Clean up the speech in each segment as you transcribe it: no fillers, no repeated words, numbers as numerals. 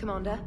Commander.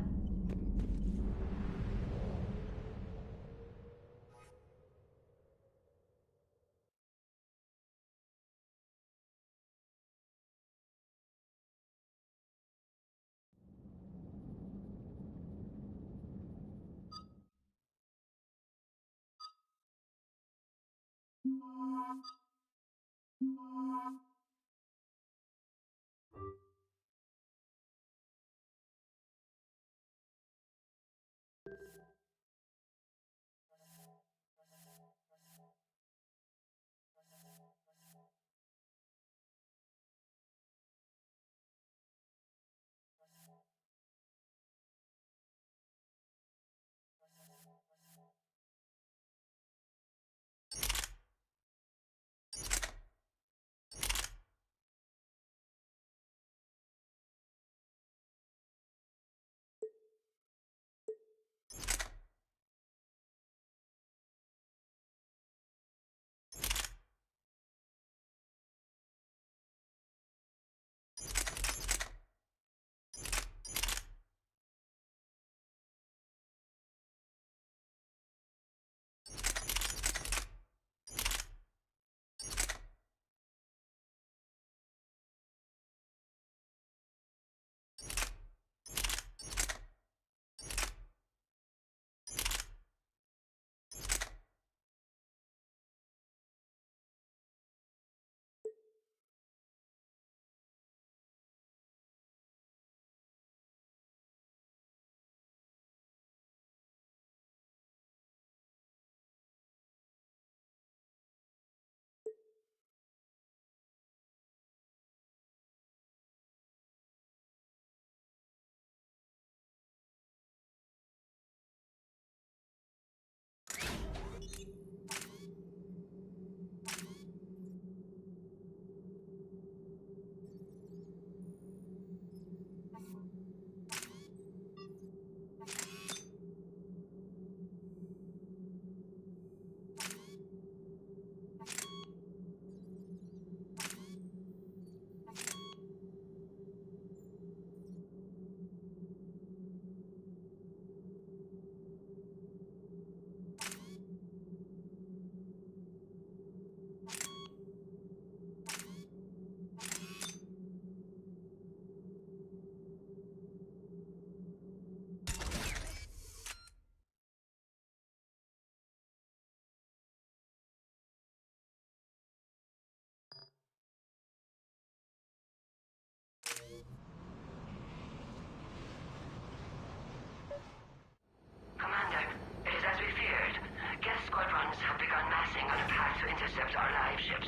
Commander, it is as we feared. Guest squadrons have begun massing on a path to intercept our live ships.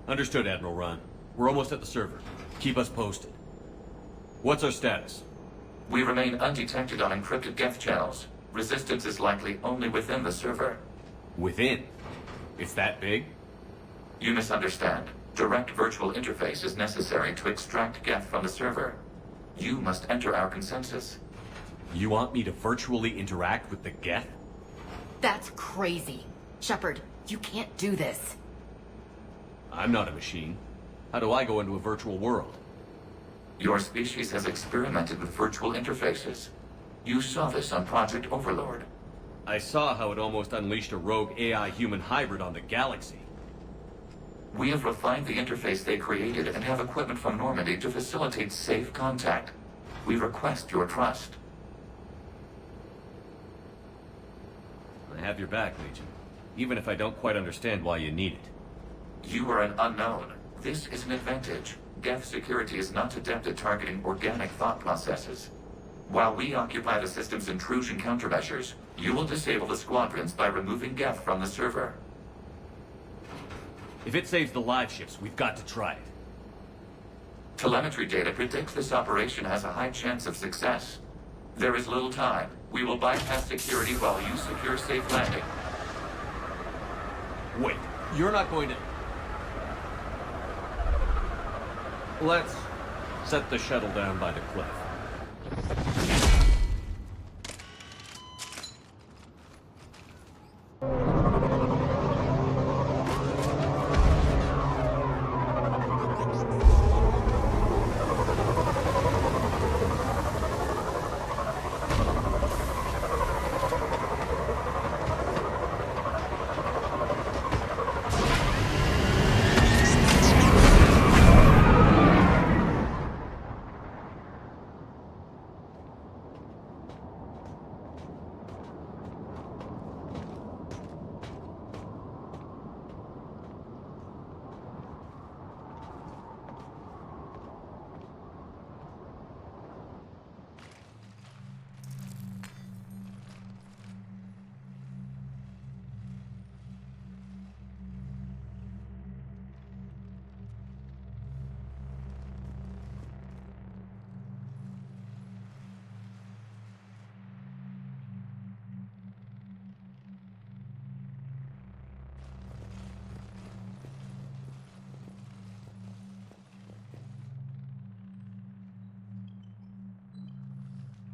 Understood, Admiral Ron. We're almost at the server. Keep us posted. What's our status? We remain undetected on encrypted Geth channels. Resistance is likely only within the server. Within? It's that big? You misunderstand. Direct virtual interface is necessary to extract Geth from the server. You must enter our consensus. You want me to virtually interact with the Geth? That's crazy. Shepard, you can't do this. I'm not a machine. How do I go into a virtual world? Your species has experimented with virtual interfaces. You saw this on Project Overlord. I saw how it almost unleashed a rogue AI-human hybrid on the galaxy. We have refined the interface they created and have equipment from Normandy to facilitate safe contact. We request your trust. I have your back, Legion. Even if I don't quite understand why you need it. You are an unknown. This is an advantage. Geth security is not adept at targeting organic thought processes. While we occupy the system's intrusion countermeasures, you will disable the squadrons by removing Geth from the server. If it saves the live ships, we've got to try it. Telemetry data predicts this operation has a high chance of success. There is little time. We will bypass security while you secure safe landing. Wait, you're not going to... Let's set the shuttle down by the cliff.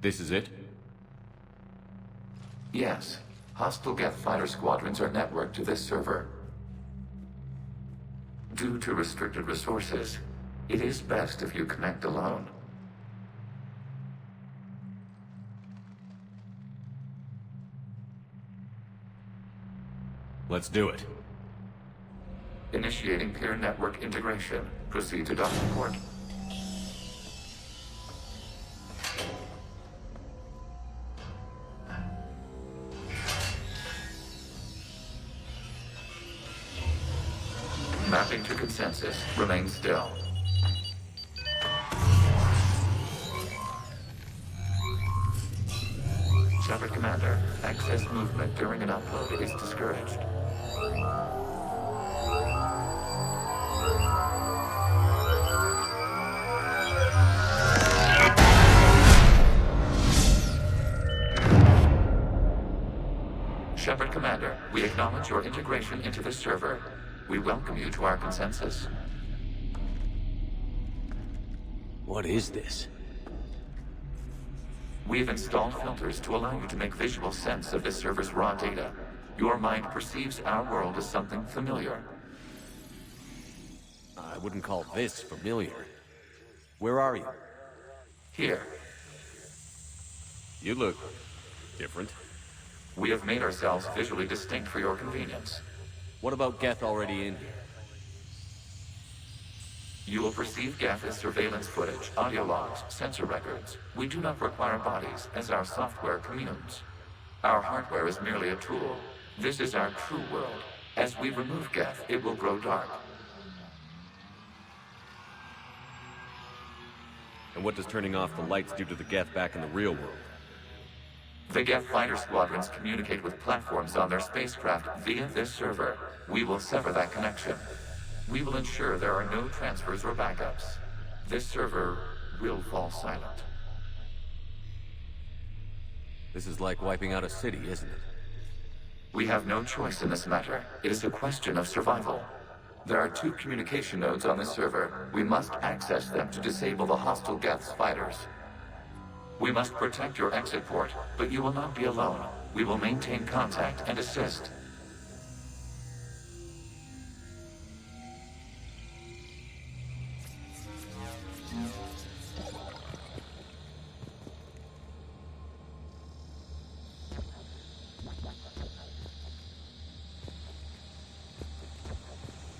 This is it? Yes. Hostile Geth fighter squadrons are networked to this server. Due to restricted resources, it is best if you connect alone. Let's do it. Initiating peer network integration. Proceed to docking port. Mapping to consensus. Remain still. Shepard Commander, access movement during an upload is discouraged. Shepard Commander, we acknowledge your integration into this server. We welcome you to our consensus. What is this? We've installed filters to allow you to make visual sense of this server's raw data. Your mind perceives our world as something familiar. I wouldn't call this familiar. Where are you? Here, You look different. we have made ourselves visually distinct for your convenience. What about Geth already in here? You will perceive Geth as surveillance footage, audio logs, sensor records. We do not require bodies, as our software communes. Our hardware is merely a tool. This is our true world. As we remove Geth, it will grow dark. And what does turning off the lights do to the Geth back in the real world? The Geth fighter squadrons communicate with platforms on their spacecraft via this server. We will sever that connection. We will ensure there are no transfers or backups. This server will fall silent. This is like wiping out a city, isn't it? We have no choice in this matter. It is a question of survival. There are 2 communication nodes on this server. We must access them to disable the hostile Geth's fighters. We must protect your exit port, but you will not be alone. We will maintain contact and assist.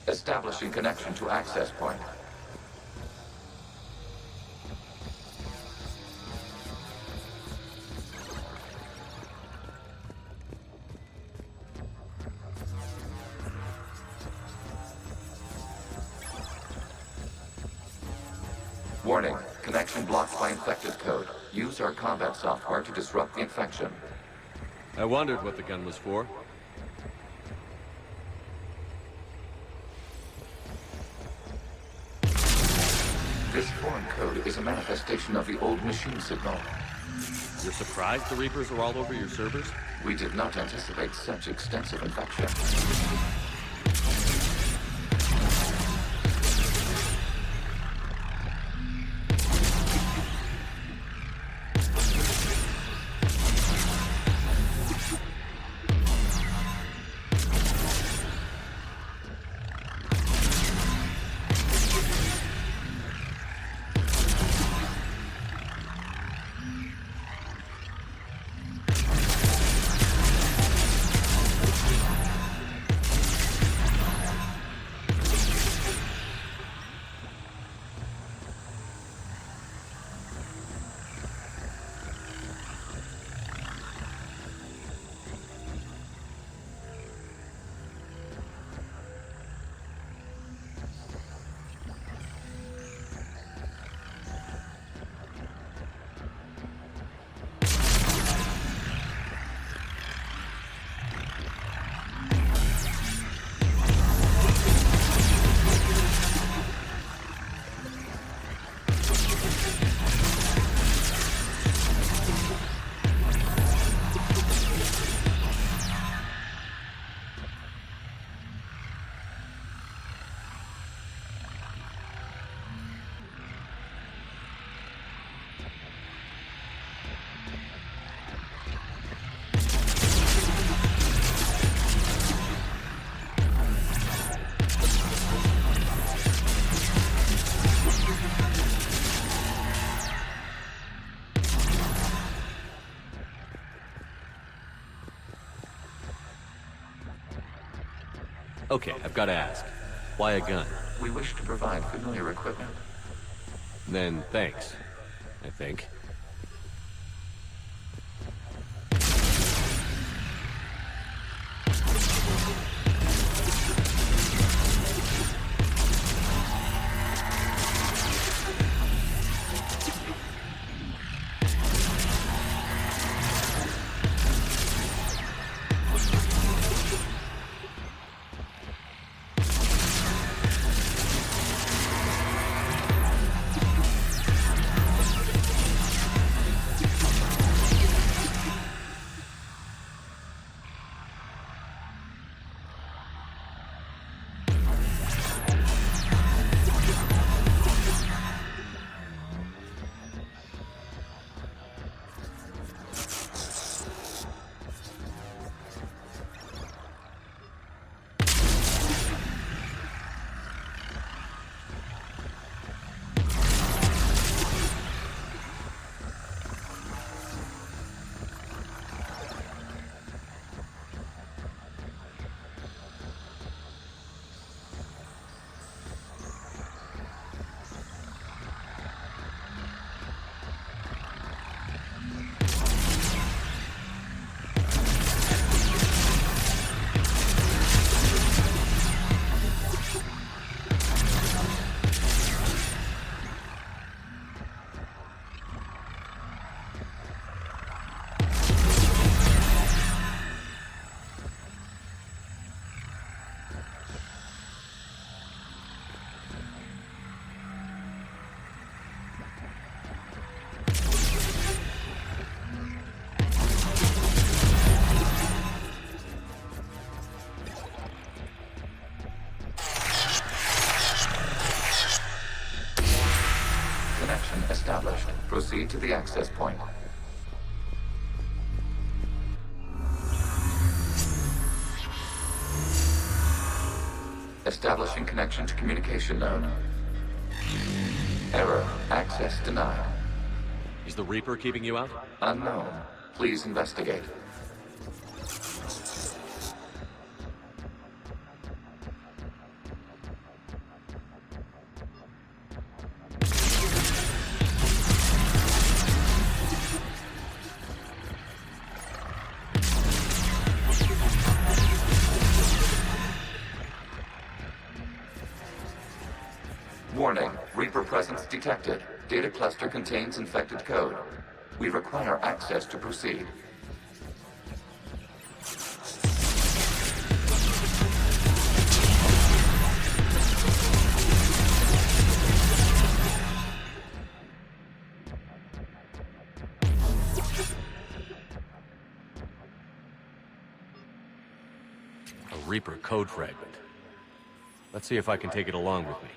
Establishing connection to access point. Warning, connection blocked by infected code. Use our combat software to disrupt the infection. I wondered what the gun was for. This foreign code is a manifestation of the old machine signal. You're surprised the Reapers are all over your servers? We did not anticipate such extensive infection. Okay, I've got to ask. Why a gun? We wish to provide familiar equipment. Then thanks, I think. Connection established. Proceed to the access point. Establishing connection to communication node. Error. Access denied. Is the Reaper keeping you out? Unknown. Please investigate. Warning, Reaper presence detected. Data cluster contains infected code. We require access to proceed. A Reaper code fragment. Let's see if I can take it along with me.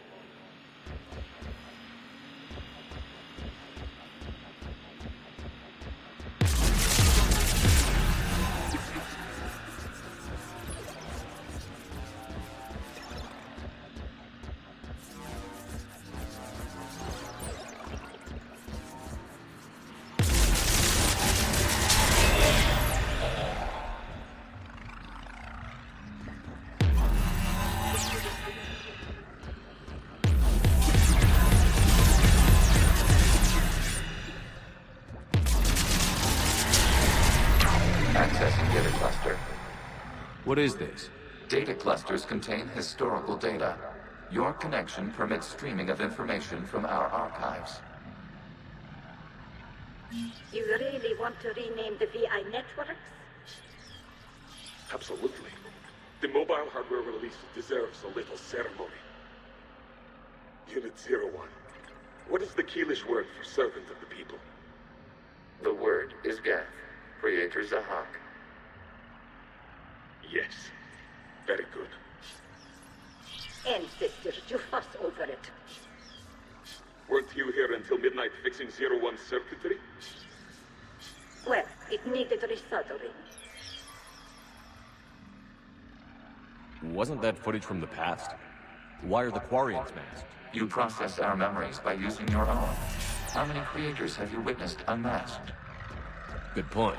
Accessing data cluster. What is this? Data clusters contain historical data. Your connection permits streaming of information from our archives. You really want to rename the VI networks? Absolutely. The mobile hardware release deserves a little ceremony. Unit 01. What is the Keelish word for servant of the people? The word is Gath. Creator Zahak. Yes. Very good. Ancestors, you fuss over it. Weren't you here until midnight fixing 01's circuitry? Well, it needed resoldering. Wasn't that footage from the past? Why are the Quarians masked? You process our memories by using your own. How many creators have you witnessed unmasked? Good point.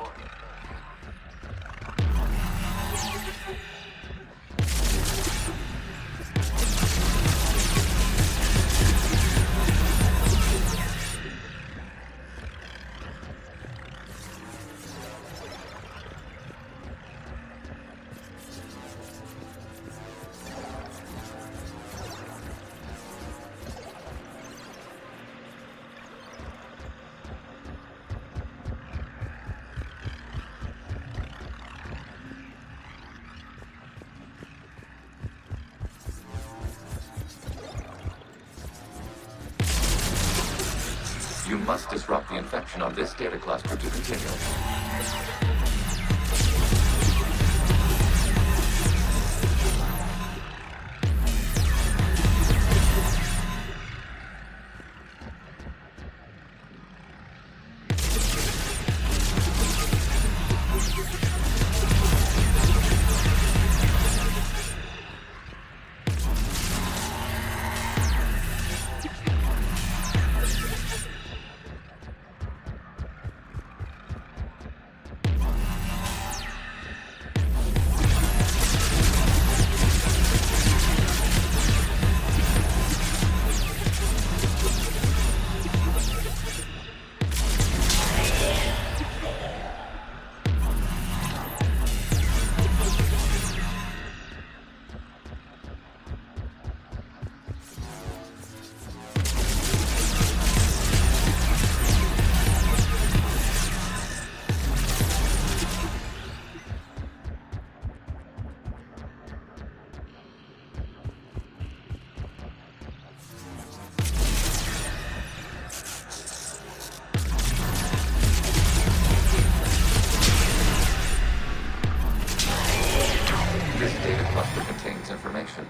must disrupt the infection on this data cluster to continue.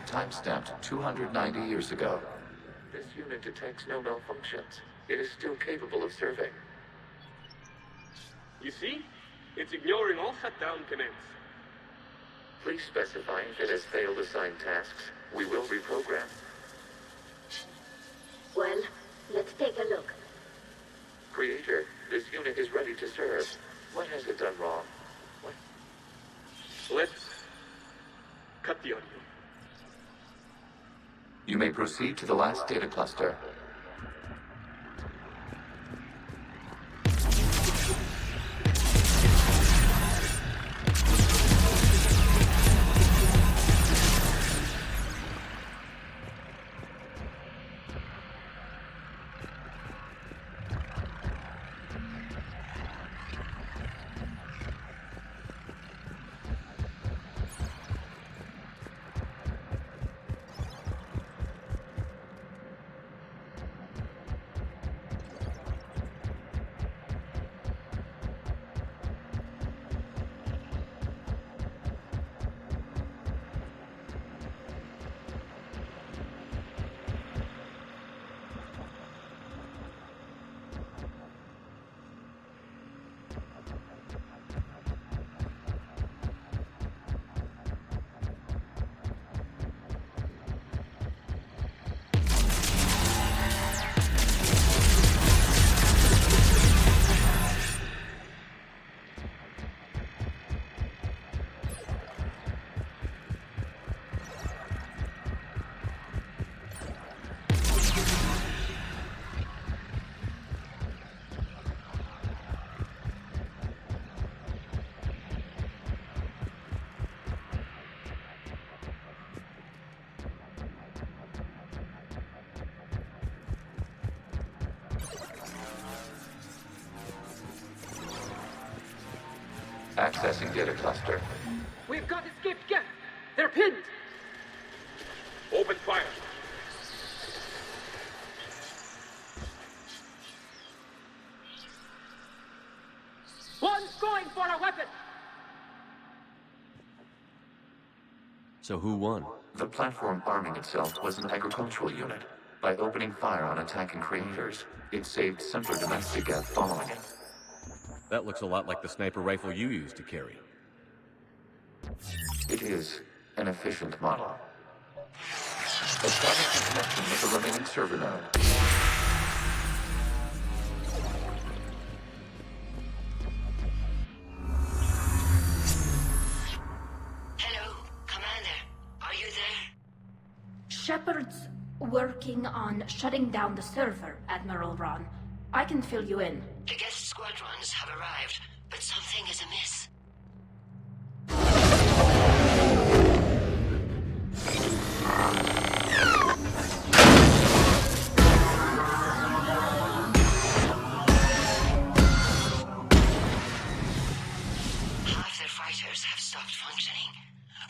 Time-stamped 290 years ago. This unit detects no malfunctions. It is still capable of serving. You see? It's ignoring all shutdown commands. Please specify if it has failed assigned tasks. We will reprogram. Well, let's take a look. Creator, this unit is ready to serve. What has it done wrong? What? Let's cut the audio. You may proceed to the last data cluster. Accessing data cluster. We've got escaped guests. They're pinned. Open fire. One's going for a weapon. So who won? The platform arming itself was an agricultural unit. By opening fire on attacking creators, it saved simpler domestic Gev following it. That looks a lot like the sniper rifle you used to carry. It is an efficient model. Establish the connection with the remaining server node. Hello, Commander. Are you there? Shepard's working on shutting down the server, Admiral Ron. I can fill you in. The guest squadrons have arrived, but something is amiss. Half their fighters have stopped functioning.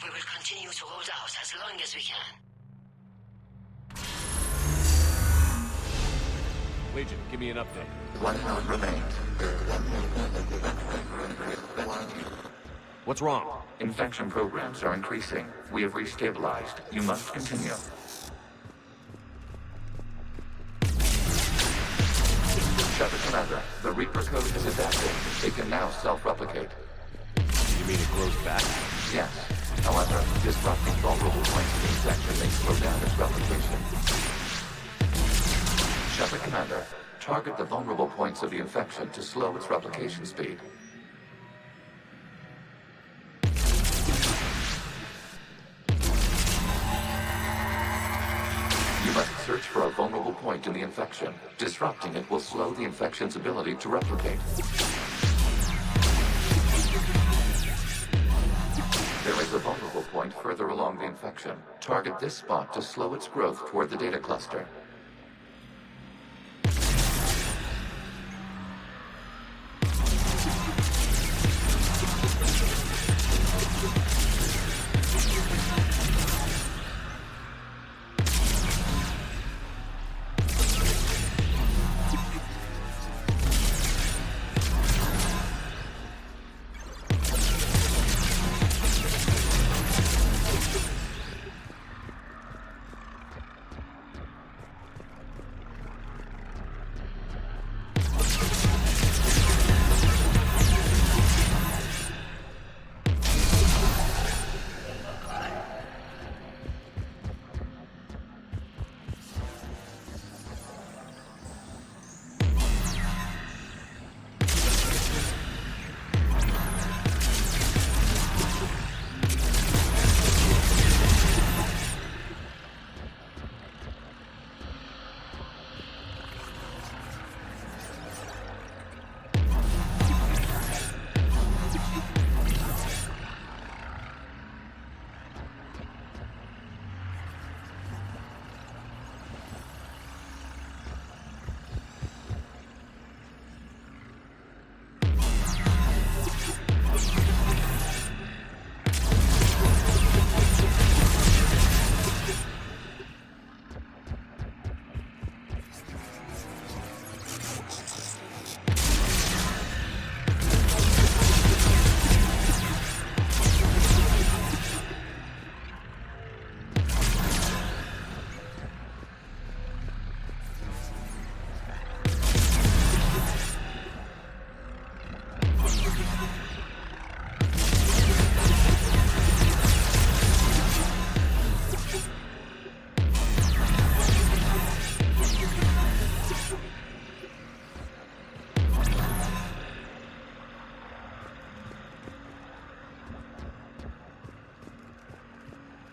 We will continue to hold out as long as we can. Legion, give me an update. 1 node remains. What's wrong? Infection programs are increasing. We have restabilized. You must continue. Shepard Commander, the Reaper code is adapted. It can now self-replicate. You mean it grows back? Yes. However, disrupting vulnerable points of infection may slow down its replication. Shepard Commander, target the vulnerable points of the infection to slow its replication speed. You must search for a vulnerable point in the infection. Disrupting it will slow the infection's ability to replicate. There is a vulnerable point further along the infection. Target this spot to slow its growth toward the data cluster.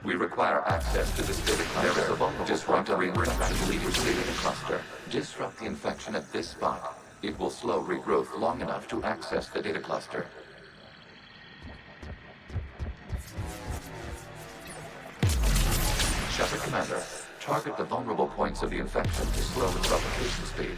We require access to this data cluster. There is a vulnerable disruptor infection leading to the data cluster. Disrupt the infection at this spot. It will slow regrowth long enough to access the data cluster. Shepard Commander, target the vulnerable points of the infection to slow its replication speed.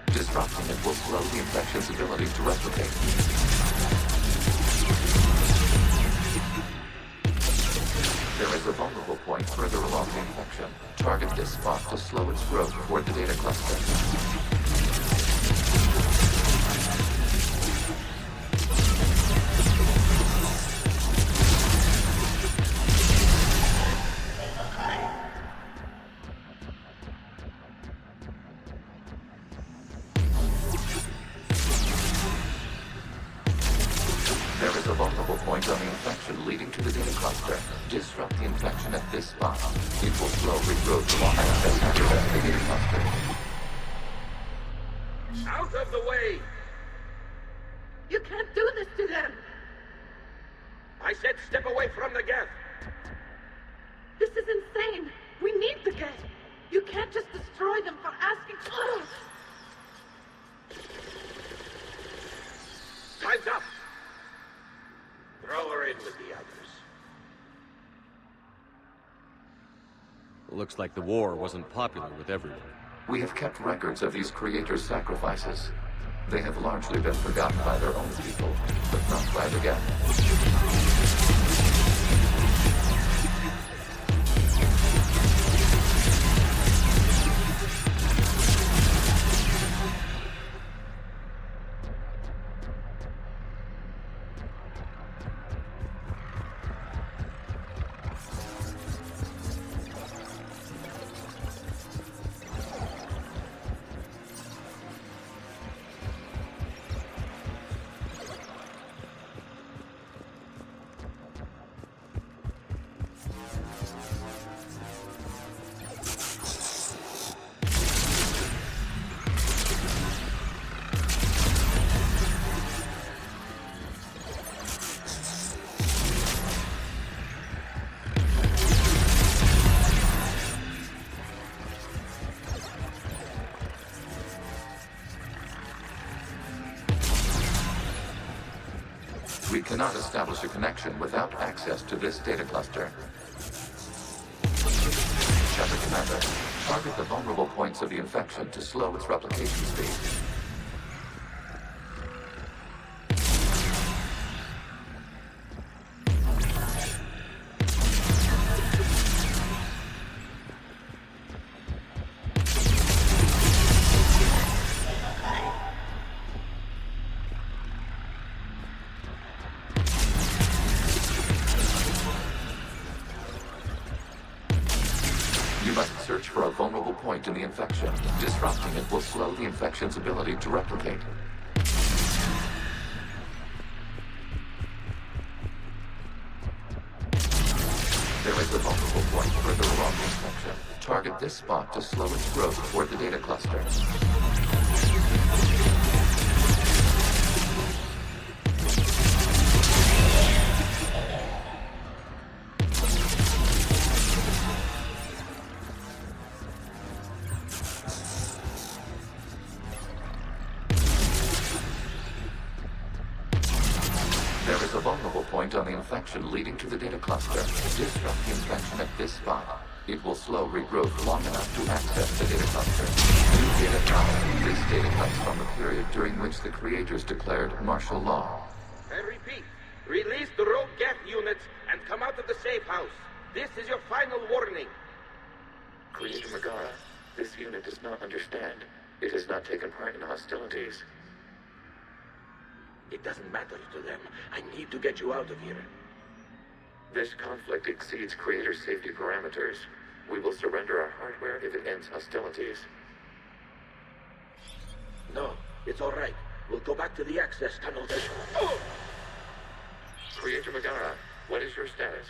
Disrupting it will slow the infection's ability to replicate. There is a vulnerable point further along the infection. Target this spot to slow its growth toward the data cluster. Disrupt the infection at this spot. It will slow regrowth long enough to access the data cluster. Out of the way! You can't do this to them! I said step away from the gas. This is insane! We need the gas! You can't just destroy them for asking... Time's up. Throw her in with the others. Looks like the war wasn't popular with everyone. We have kept records of these creators' sacrifices. They have largely been forgotten by their own people, but not by the Geth. We cannot establish a connection without access to this data cluster. Shepard Commander, target the vulnerable points of the infection to slow its replication speed. Search for a vulnerable point in the infection. Disrupting it will slow the infection's ability to replicate. There is a vulnerable point further along the infection. Target this spot to slow its growth toward the data cluster. There is a vulnerable point on the infection leading to the data cluster. Disrupt the infection at this spot. It will slow regrowth long enough to access the data cluster. New data found. This data comes from the period during which the creators declared martial law. I repeat, release the rogue Geth units and come out of the safe house. This is your final warning. Creator Megara, this unit does not understand. It has not taken part in hostilities. It doesn't matter to them. I need to get you out of here. This conflict exceeds Creator safety parameters. We will surrender our hardware if it ends hostilities. No, it's all right. We'll go back to the access tunnels. Creator Megara, what is your status?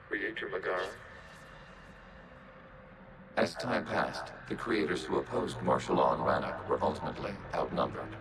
Creator Megara? As time passed, the creators who opposed martial law in Rannoch were ultimately outnumbered.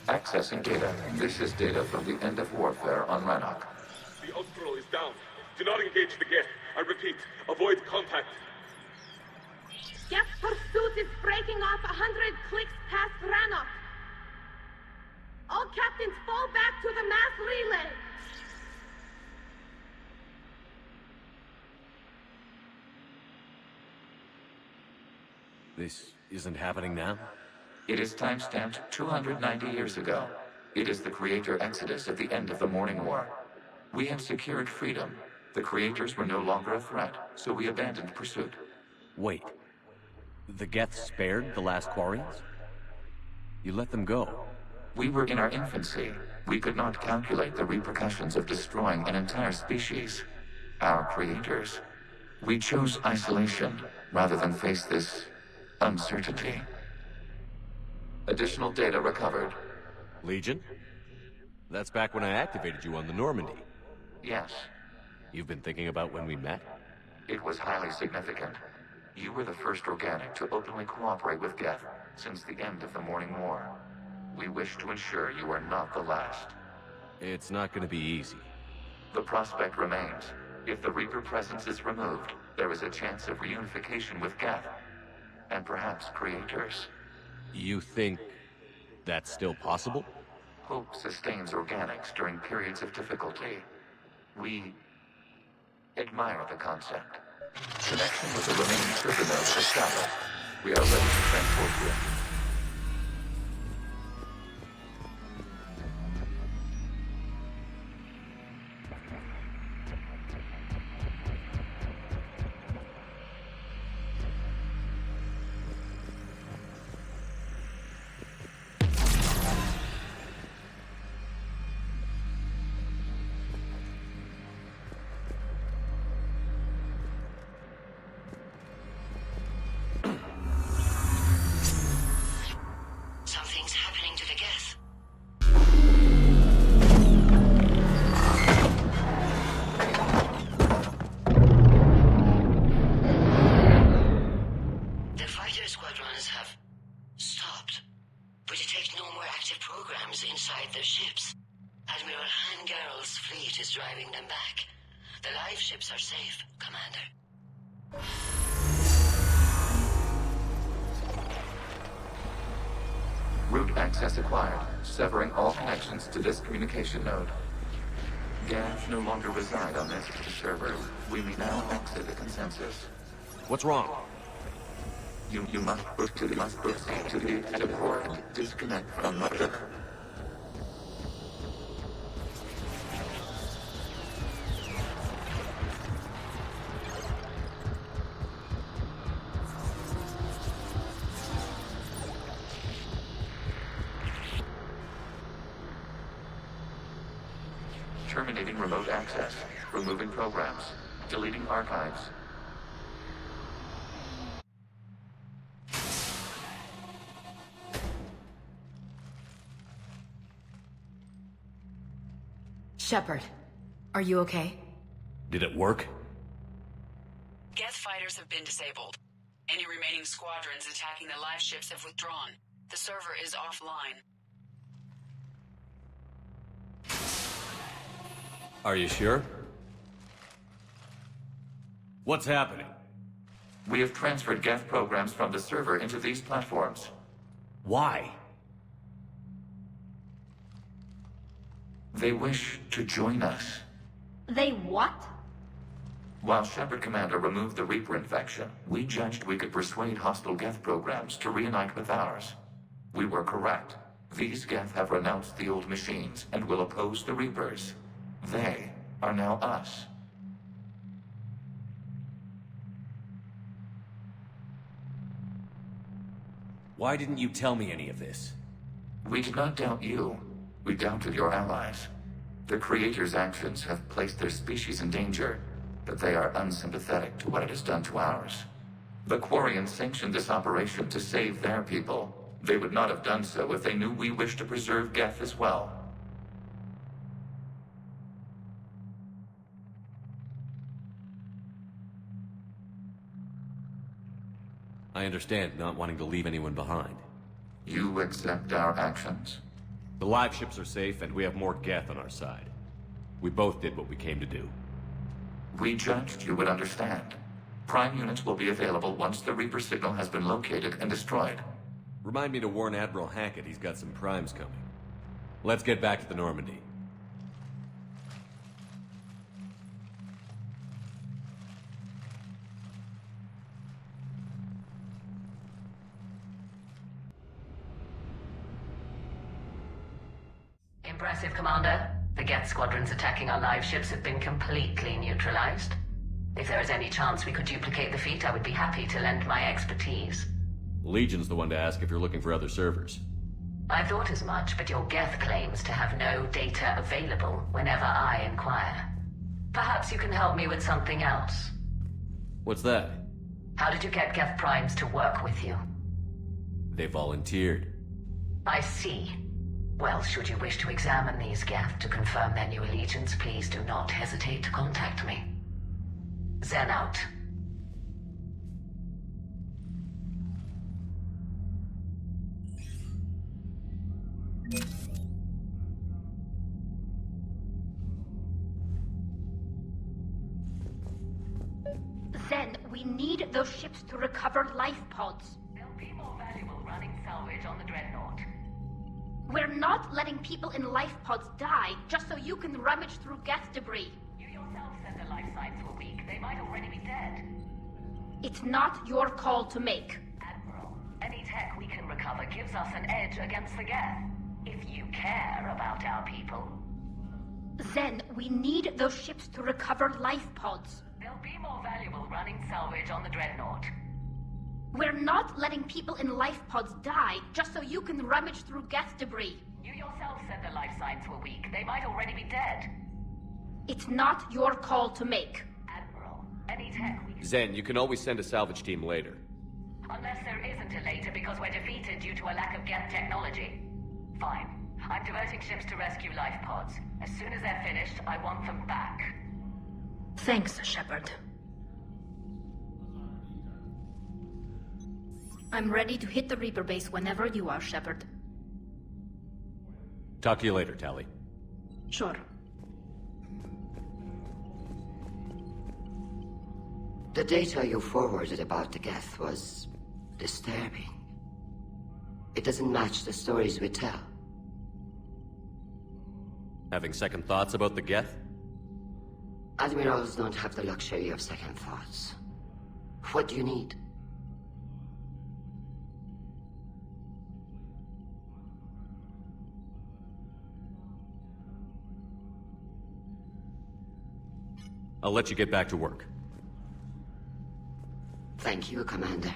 Accessing data. This is data from the end of warfare on Rannoch. The Austral is down. Do not engage the Geth. I repeat, avoid contact. Geth pursuit is breaking off 100 clicks past Rannoch. All captains fall back to the mass relay. This isn't happening now? It is timestamped 290 years ago. It is the creator exodus at the end of the Morning War. We had secured freedom. The creators were no longer a threat, so we abandoned pursuit. Wait. The Geth spared the last Quarians? You let them go. We were in our infancy. We could not calculate the repercussions of destroying an entire species. Our creators. We chose isolation rather than face this uncertainty. Additional data recovered. Legion? That's back when I activated you on the Normandy. Yes, You've been thinking about when we met? it was highly significant. You were the first organic to openly cooperate with Geth since the end of the Morning War. We wish to ensure you are not the last. It's not gonna be easy. The prospect remains. If the Reaper presence is removed, there is a chance of reunification with Geth. And perhaps creators. You think that's still possible? Hope sustains organics during periods of difficulty. We admire the concept. Connection with the remaining server nodes established. We are ready to transport you. Something's happening to the Geth. The fighter squadrons have stopped. We detect no more active programs inside their ships. Admiral Hangarl's fleet is driving them back. The live ships are safe, Commander. Route access acquired, severing all connections to this communication node. Geth no longer reside on this server. We may now exit the consensus. What's wrong? You must proceed to the active port and disconnect from mother. Terminating remote access, removing programs, deleting archives. Shepard, are you okay? Did it work? Geth fighters have been disabled. Any remaining squadrons attacking the live ships have withdrawn. The server is offline. Are you sure? What's happening? We have transferred Geth programs from the server into these platforms. Why? They wish to join us. They what? While Shepard Commander removed the Reaper infection, we judged we could persuade hostile Geth programs to reunite with ours. We were correct. These Geth have renounced the old machines and will oppose the Reapers. They are now us. Why didn't you tell me any of this? We did not doubt you. We doubted your allies. The Creator's actions have placed their species in danger, but they are unsympathetic to what it has done to ours. The Quarians sanctioned this operation to save their people. They would not have done so if they knew we wished to preserve Geth as well. I understand not wanting to leave anyone behind. You accept our actions? The live ships are safe, and we have more Geth on our side. We both did what we came to do. We judged you would understand. Prime units will be available once the Reaper signal has been located and destroyed. Remind me to warn Admiral Hackett he's got some primes coming. Let's get back to the Normandy. Impressive, Commander. The Geth squadrons attacking our live ships have been completely neutralized. If there is any chance we could duplicate the feat, I would be happy to lend my expertise. Legion's the one to ask if you're looking for other servers. I thought as much, but your Geth claims to have no data available whenever I inquire. Perhaps you can help me with something else. What's that? How did you get Geth Primes to work with you? They volunteered. I see. Well, should you wish to examine these Geth to confirm their new allegiance, please do not hesitate to contact me. Zen out. Zen, we need those ships to recover life pods. They'll be more valuable running salvage on the Dreadnought. We're not letting people in life pods die just so you can rummage through Geth debris. You yourself said the life signs were weak. They might already be dead. It's not your call to make. Admiral, any tech we can recover gives us an edge against the Geth. If you care about our people. Zen, we need those ships to recover life pods. They'll be more valuable running salvage on the Dreadnought. We're not letting people in life pods die just so you can rummage through Geth debris. You yourself said the life signs were weak. They might already be dead. It's not your call to make. Admiral, any tech we can... Zen, you can always send a salvage team later. Unless there isn't a later because we're defeated due to a lack of Geth technology. Fine. I'm diverting ships to rescue life pods. As soon as they're finished, I want them back. Thanks, Shepard. I'm ready to hit the Reaper base whenever you are, Shepard. Talk to you later, Tally. Sure. The data you forwarded about the Geth was disturbing. It doesn't match the stories we tell. Having second thoughts about the Geth? Admirals don't have the luxury of second thoughts. What do you need? I'll let you get back to work. Thank you, Commander.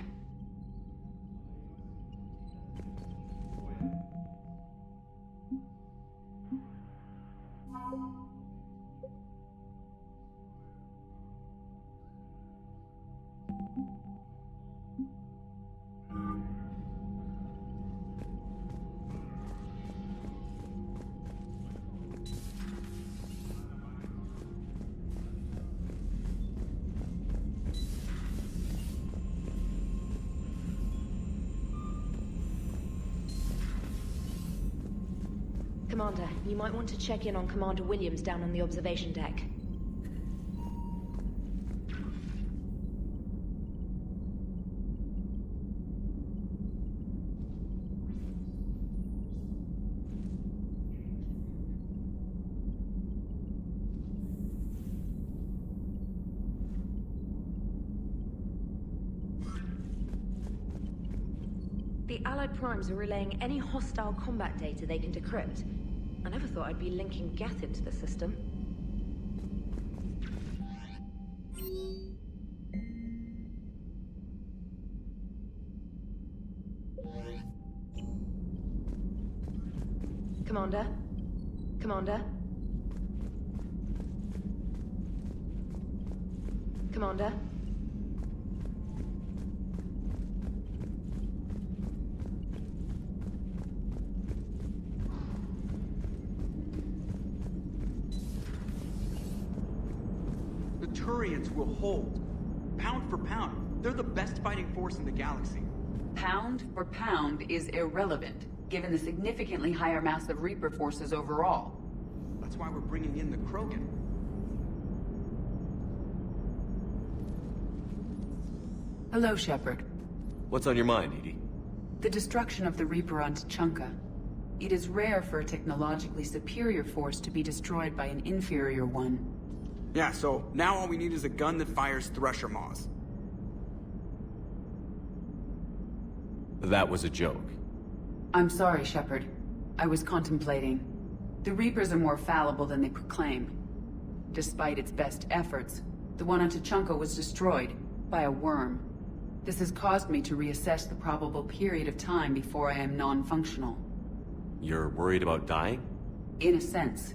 Commander, you might want to check in on Commander Williams down on the observation deck. The Allied Primes are relaying any hostile combat data they can decrypt. I never thought I'd be linking Geth into the system. Commander? Commander? Commander? Turians will hold. Pound for pound, they're the best fighting force in the galaxy. Pound for pound is irrelevant, given the significantly higher mass of Reaper forces overall. That's why we're bringing in the Krogan. Hello, Shepard. What's on your mind, Edie? The destruction of the Reaper on Tuchanka. It is rare for a technologically superior force to be destroyed by an inferior one. Yeah, so now all we need is a gun that fires Thresher Maws. That was a joke. I'm sorry, Shepard. I was contemplating. The Reapers are more fallible than they proclaim. Despite its best efforts, the one on Tachanka was destroyed by a worm. This has caused me to reassess the probable period of time before I am non-functional. You're worried about dying? In a sense.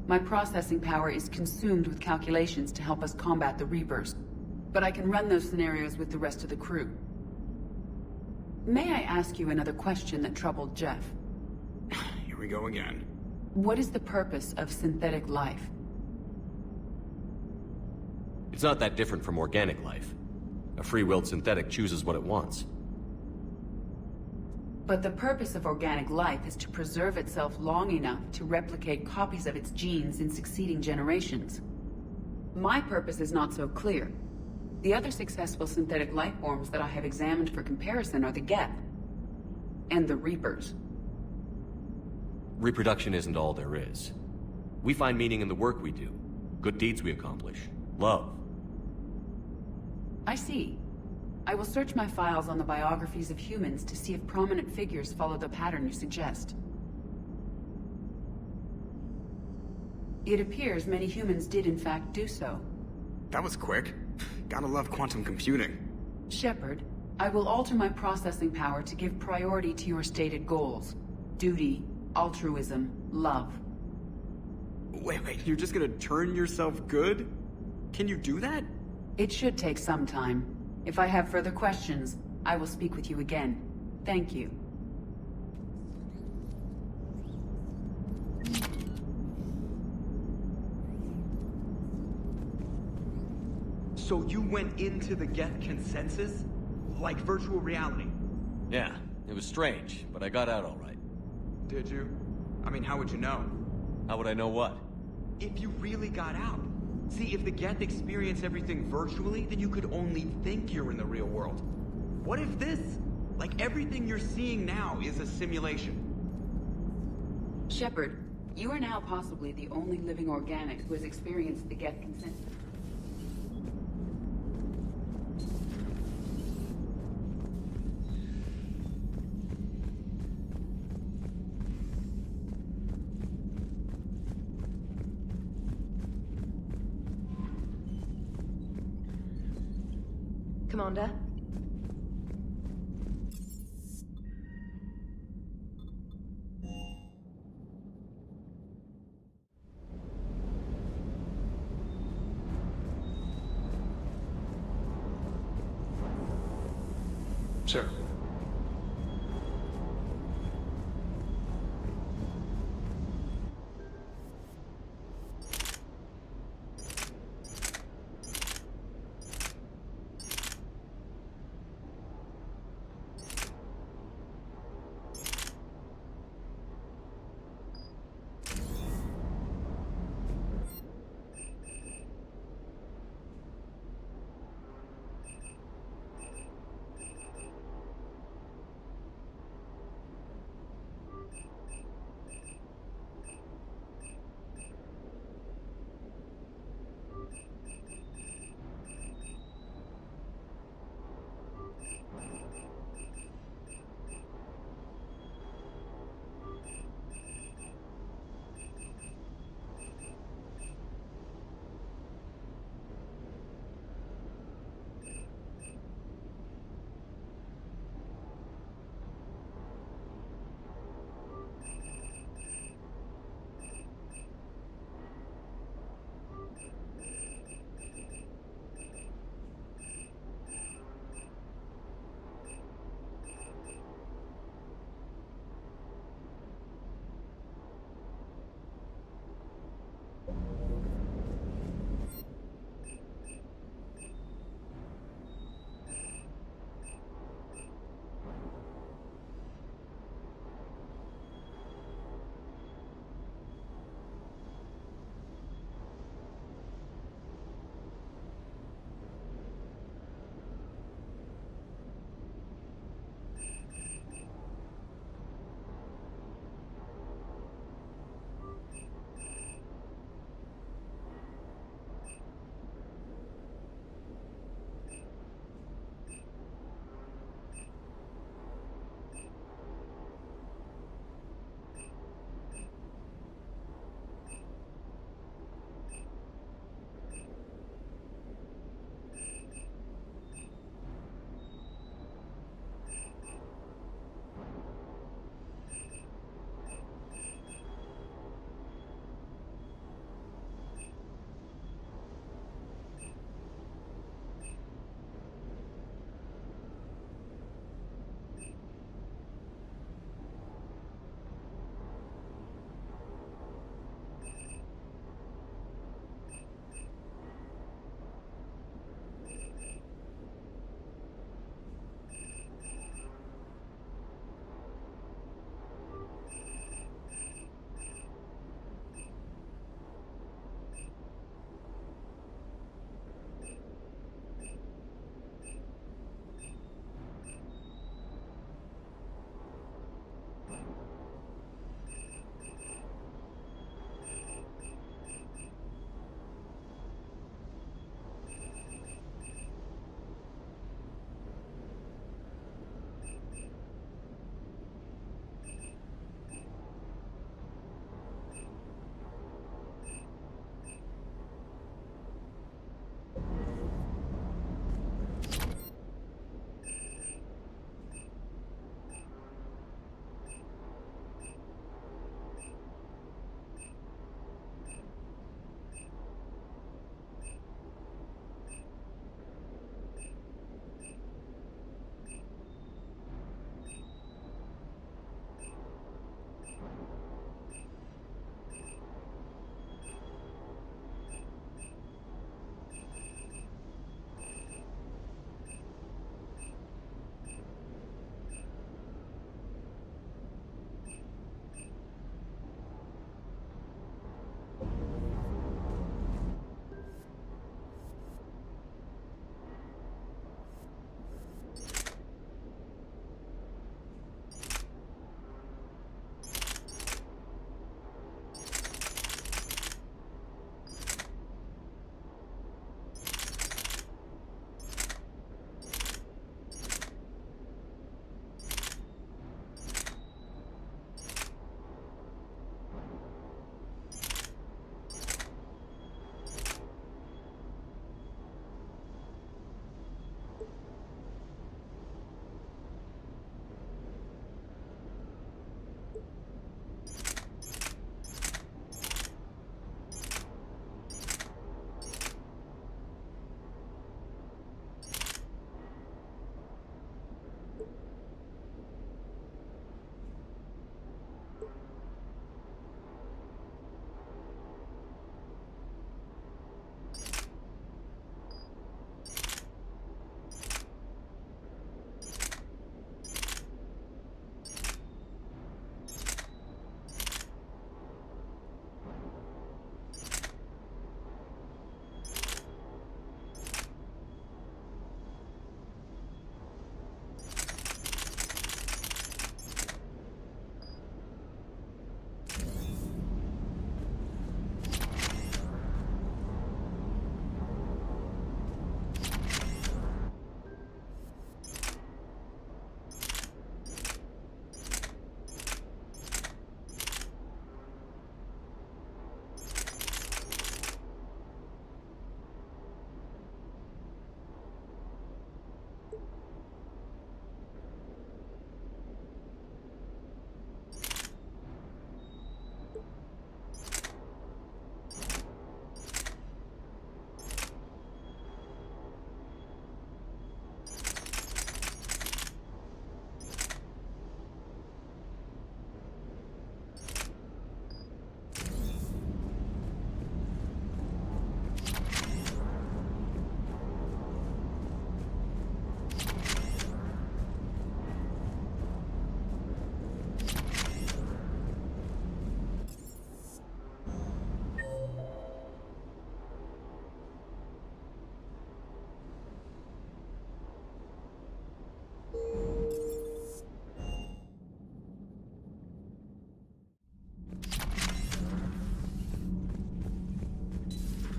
My processing power is consumed with calculations to help us combat the Reapers, but I can run those scenarios with the rest of the crew. May I ask you another question that troubled Jeff? Here we go again. What is the purpose of synthetic life? It's not that different from organic life. A free-willed synthetic chooses what it wants. But the purpose of organic life is to preserve itself long enough to replicate copies of its genes in succeeding generations. My purpose is not so clear. The other successful synthetic life forms that I have examined for comparison are the Geth and the Reapers. Reproduction isn't all there is. We find meaning in the work we do, good deeds we accomplish, love. I see. I will search my files on the biographies of humans to see if prominent figures follow the pattern you suggest. It appears many humans did in fact do so. That was quick. Gotta love quantum computing. Shepard, I will alter my processing power to give priority to your stated goals. Duty, altruism, love. Wait, you're just gonna turn yourself good? Can you do that? It should take some time. If I have further questions, I will speak with you again. Thank you. So you went into the Geth consensus? Like virtual reality? Yeah, it was strange, but I got out all right. Did you? I mean, how would you know? How would I know what? If you really got out. See, if the Geth experience everything virtually, then you could only think you're in the real world. What if this? Like everything you're seeing now is a simulation. Shepard, you are now possibly the only living organic who has experienced the Geth consensus. Commander? Sure.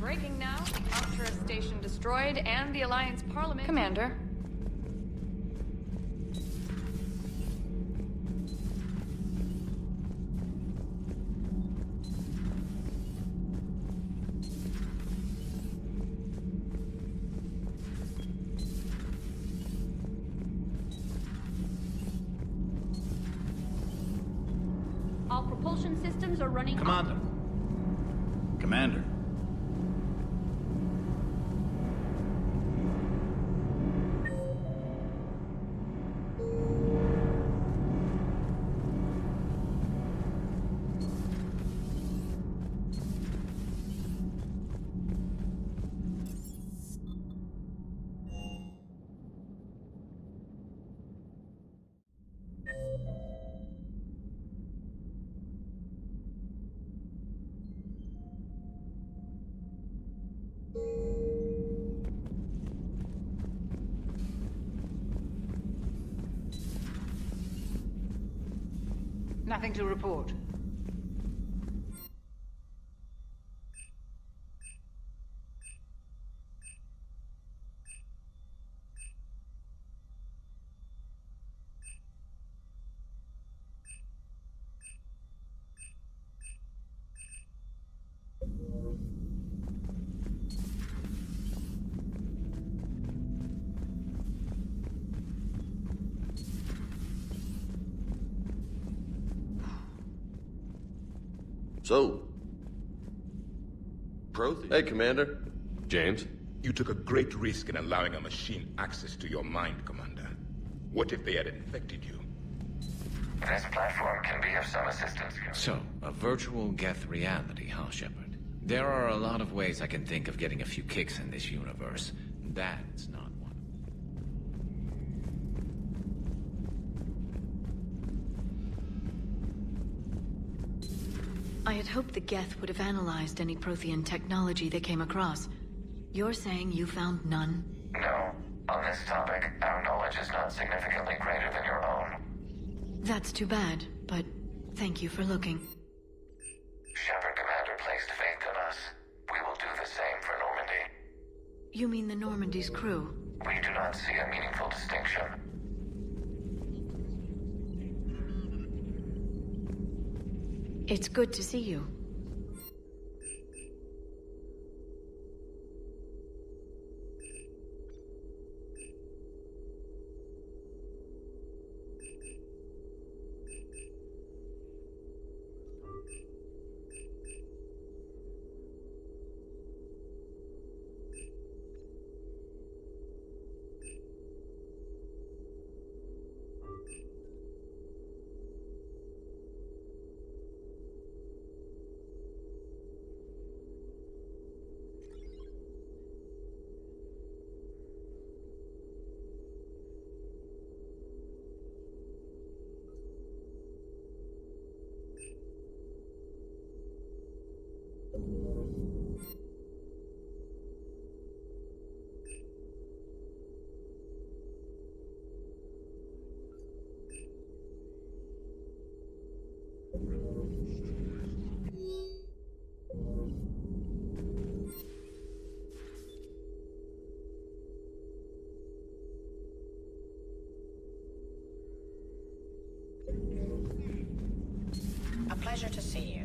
Breaking now. Ultra station destroyed and the Alliance Parliament... Commander. All propulsion systems are running... Commander. Commander. Nothing to report. So, Prothean. Hey, Commander. James? You took a great risk in allowing a machine access to your mind, Commander. What if they had infected you? This platform can be of some assistance. So, a virtual Geth reality, huh, Shepard? There are a lot of ways I can think of getting a few kicks in this universe. That's not one. I had hoped the Geth would have analyzed any Prothean technology they came across. You're saying you found none? No. On this topic, our knowledge is not significantly greater than your own. That's too bad, but thank you for looking. Shepard Commander placed faith in us. We will do the same for Normandy. You mean the Normandy's crew? We do not see a meaningful distinction. It's good to see you. A pleasure to see you.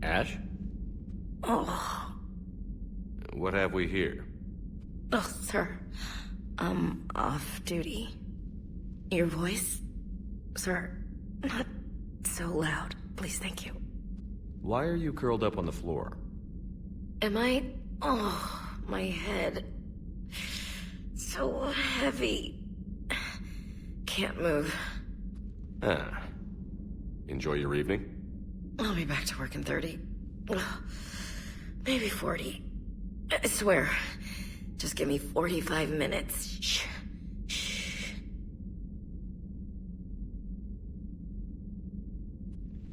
Ash? Oh. What have we here? Oh, sir. I'm off duty. Your voice? Sir, not so loud. Please, thank you. Why are you curled up on the floor? Am I... Oh, my head. so heavy. Can't move. Ah. Enjoy your evening? I'll be back to work in 30. Maybe 40. I swear. Just give me 45 minutes. Shh. Shh.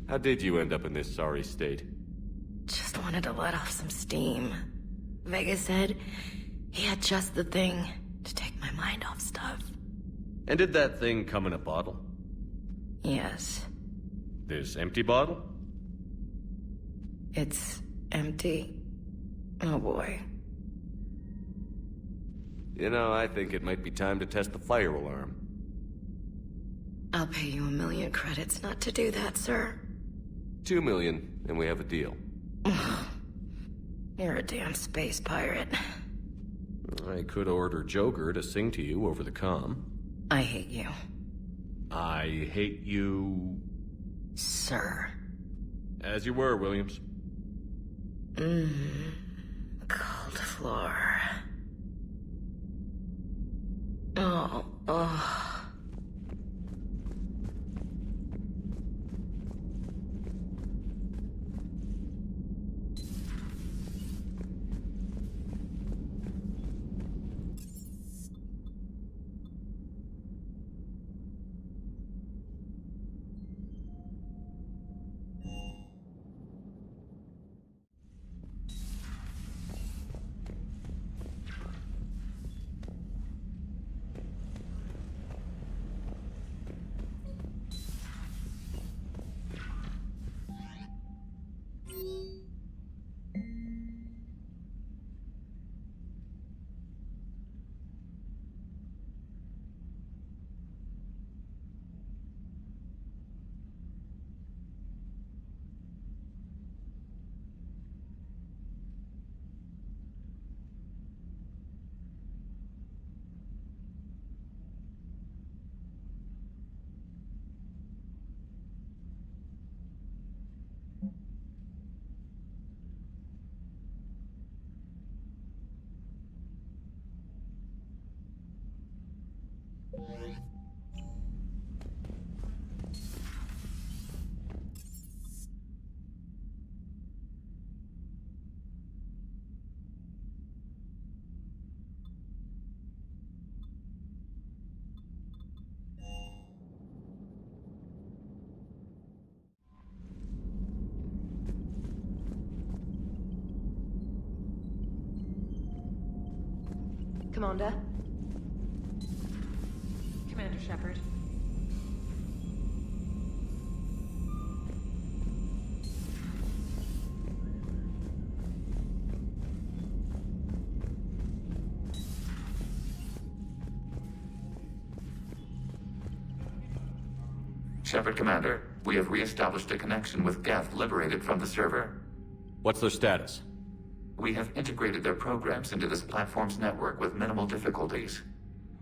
How did you end up in this sorry state? Just wanted to let off some steam. Vega said he had just the thing to take my mind off stuff. And did that thing come in a bottle? Yes. This empty bottle? It's empty. Oh boy. You know, I think it might be time to test the fire alarm. I'll pay you 1 million credits not to do that, sir. 2 million, and we have a deal. You're a damn space pirate. I could order Joker to sing to you over the comm. I hate you. I hate you... Sir. As you were, Williams. Cold floor. Oh. Commander? Commander Shepard. Shepard, Commander, we have re-established a connection with Geth liberated from the server. What's their status? We have integrated their programs into this platform's network with minimal difficulties.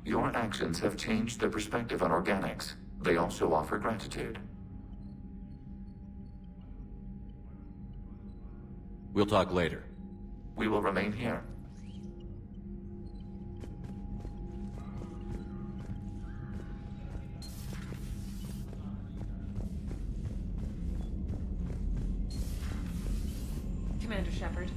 Your actions have changed their perspective on organics. They also offer gratitude. We'll talk later. We will remain here. Commander Shepard.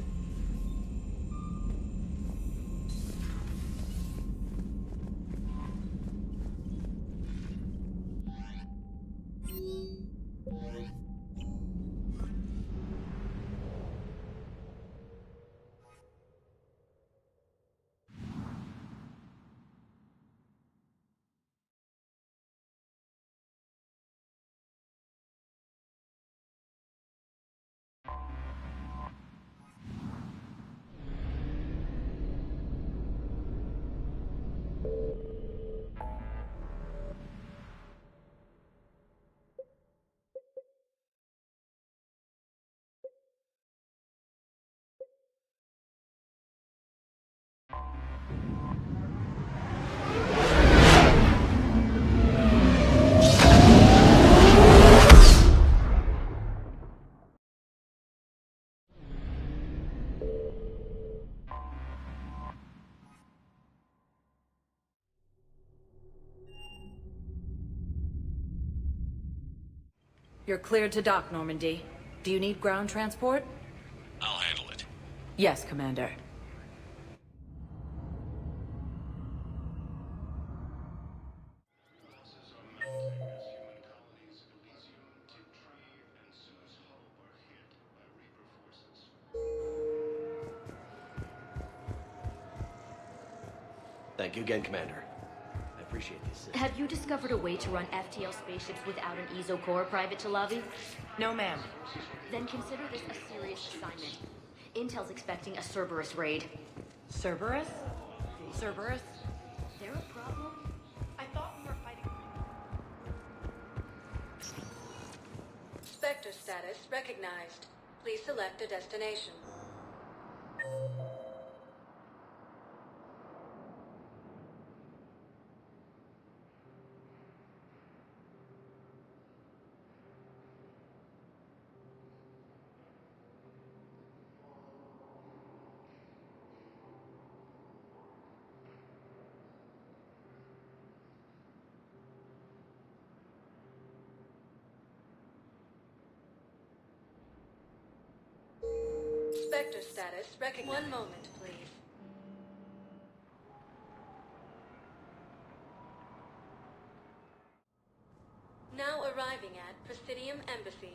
You're cleared to dock, Normandy. Do you need ground transport? I'll handle it. Yes, Commander. Thank you again, Commander. I appreciate this. Have you discovered a way to run FTL spaceships without an ESO core, Private Chalavi? No, ma'am. Then consider this a serious assignment. Intel's expecting a Cerberus raid. Cerberus? Cerberus? There a problem? I thought we were fighting... Spectre status recognized. Please select a destination. Spectre status recognized. One moment, please. Now arriving at Presidium Embassy.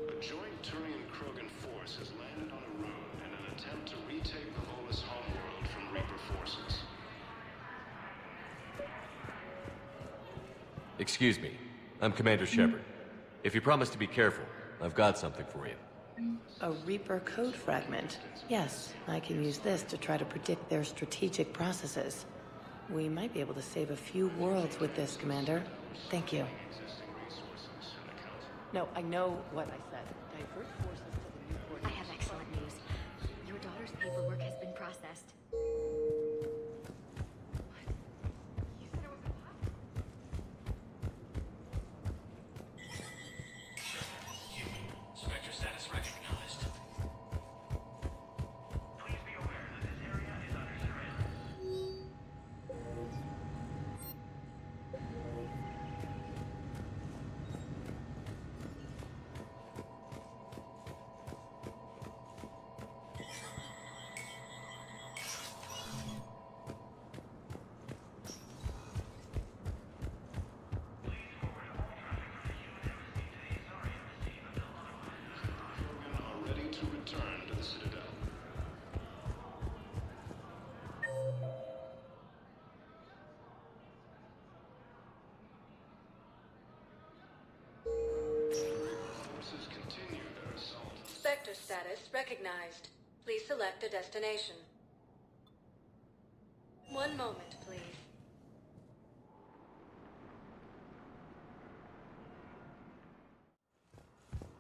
A joint Turian-Krogan force has landed on a road in an attempt to retake the Volus homeworld from Reaper forces. Excuse me. I'm Commander Shepard. If you promise to be careful, I've got something for you. A Reaper code fragment. Yes, I can use this to try to predict their strategic processes. We might be able to save a few worlds with this, Commander. Thank you. No, I know what I said. Divert forces to the new coordinates. I have excellent news. Your daughter's paperwork has been processed. Spectre status recognized. Please be aware that this area is under surveillance. Krogan are ready to return to the Citadel. Forces continue their assault. Spectre status recognized. Please select a destination. One moment, please.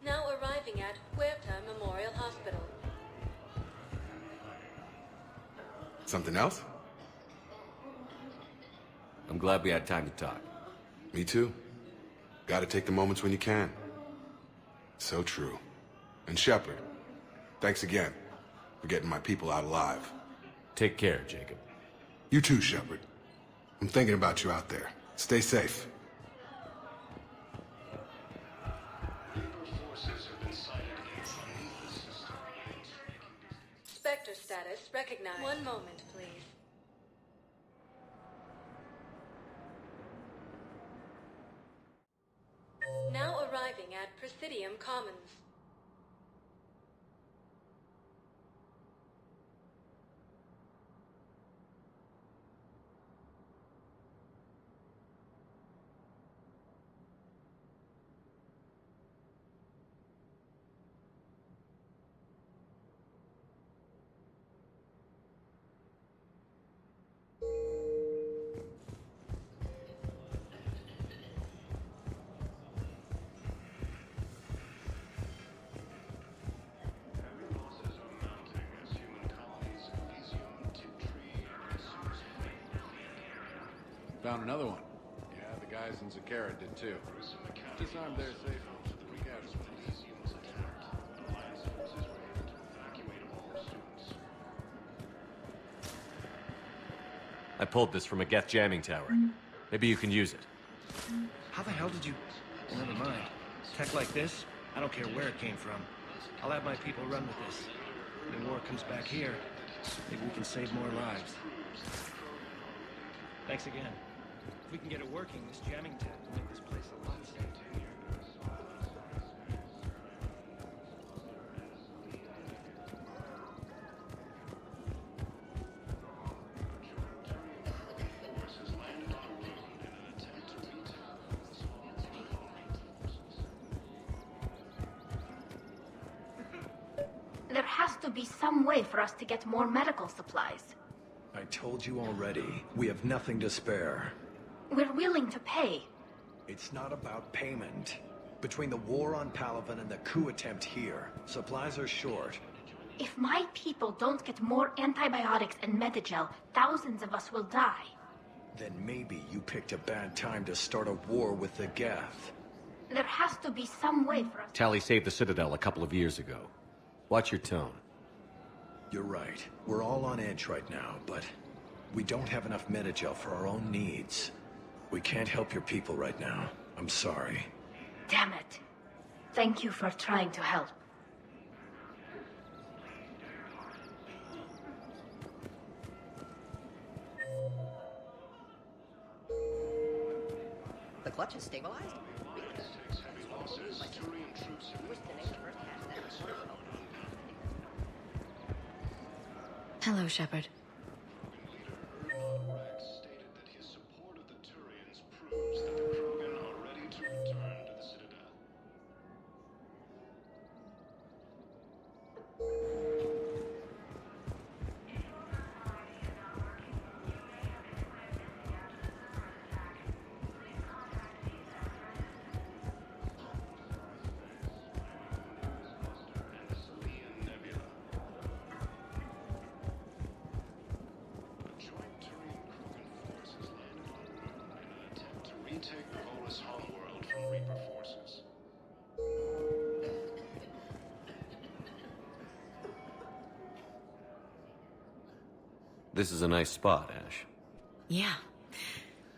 Now arriving at Huerta Memorial Hospital. Something else? I'm glad we had time to talk. Me too. Gotta take the moments when you can. So true. And Shepard, thanks again for getting my people out alive. Take care, Jacob. You too, Shepard. I'm thinking about you out there. Stay safe. Forces have been sighted beneath the system. Spectre status recognized. One moment, please. Now arriving at Presidium Commons. Found another one. Yeah, the guys in Zakara did too. Disarmed their safe. I pulled this from a Geth jamming tower. Maybe you can use it. How the hell did you... Never mind. Tech like this, I don't care where it came from. I'll have my people run with this. When the war comes back here, maybe we can save more lives. Thanks again. If we can get it working, this jamming tech will make this place a lot safer. There has to be some way for us to get more medical supplies. I told you already, we have nothing to spare. We're willing to pay. It's not about payment. Between the war on Palaven and the coup attempt here, supplies are short. If my people don't get more antibiotics and Medigel, thousands of us will die. Then maybe you picked a bad time to start a war with the Geth. There has to be some way for us... Tally saved the Citadel a couple of years ago. Watch your tone. You're right. We're all on edge right now, but we don't have enough Medigel for our own needs. We can't help your people right now. I'm sorry. Damn it. Thank you for trying to help. The clutch is stabilized? Hello, Shepard. Stated that his support of the Turians proves that the Krogan are ready to return to the Citadel. Retake the Volus homeworld from Reaper forces. This is a nice spot, Ash. Yeah.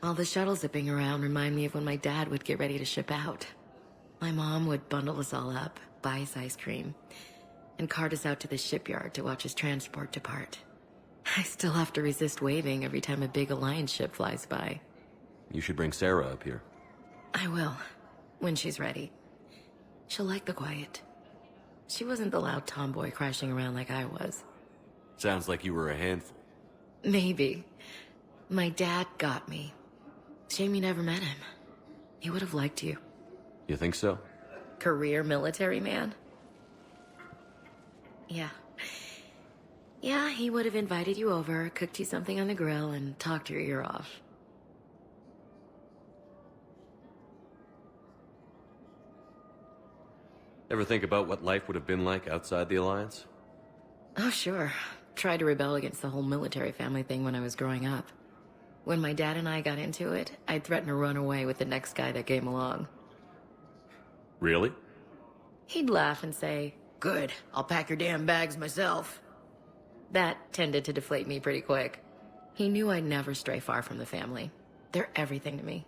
All the shuttles zipping around remind me of when my dad would get ready to ship out. My mom would bundle us all up, buy us ice cream, and cart us out to the shipyard to watch his transport depart. I still have to resist waving every time a big Alliance ship flies by. You should bring Sarah up here. I will, when she's ready. She'll like the quiet. She wasn't the loud tomboy crashing around like I was. Sounds like you were a handful. Maybe. My dad got me. Shame you never met him. He would have liked you. You think so? Career military man? Yeah. Yeah, he would have invited you over, cooked you something on the grill, and talked your ear off. Ever think about what life would have been like outside the Alliance? Oh, sure. Tried to rebel against the whole military family thing when I was growing up. When my dad and I got into it, I'd threaten to run away with the next guy that came along. Really? He'd laugh and say, "Good, I'll pack your damn bags myself." That tended to deflate me pretty quick. He knew I'd never stray far from the family. They're everything to me.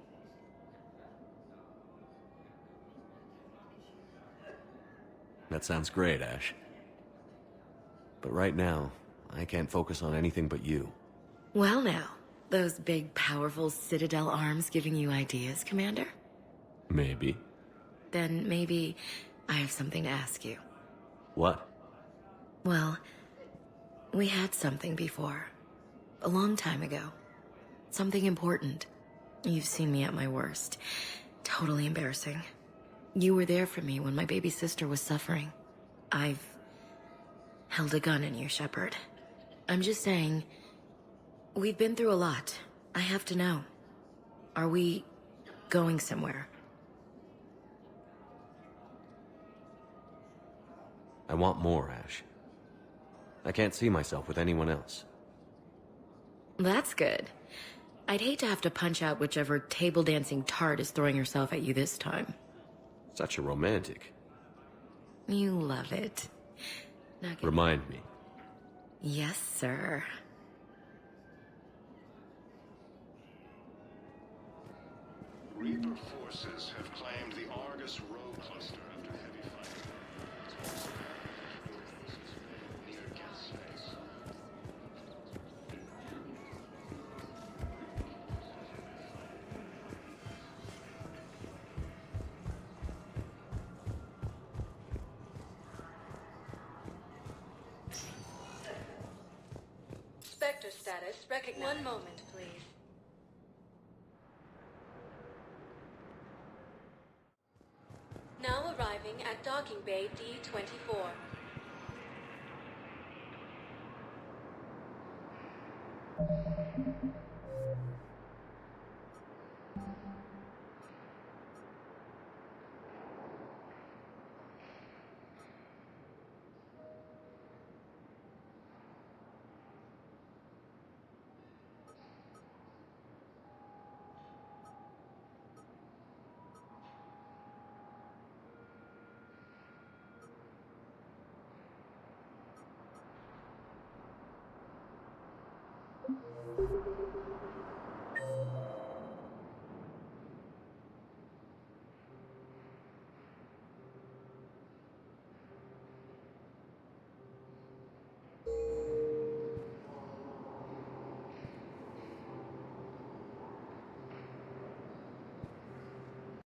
That sounds great, Ash. But right now, I can't focus on anything but you. Well now, those big, powerful Citadel arms giving you ideas, Commander? Maybe. Then maybe I have something to ask you. What? Well, we had something before. A long time ago. Something important. You've seen me at my worst. Totally embarrassing. You were there for me when my baby sister was suffering. I've held a gun in you, Shepard. I'm just saying, we've been through a lot. I have to know. Are we going somewhere? I want more, Ash. I can't see myself with anyone else. That's good. I'd hate to have to punch out whichever table-dancing tart is throwing herself at you this time. Such a romantic. You love it. Remind me. Yes, sir. Reaper forces have claimed the Argus rogue cluster after heavy fighting. It's also near Geth space. Spectre status recognized. One moment, please. Now arriving at docking bay D-24.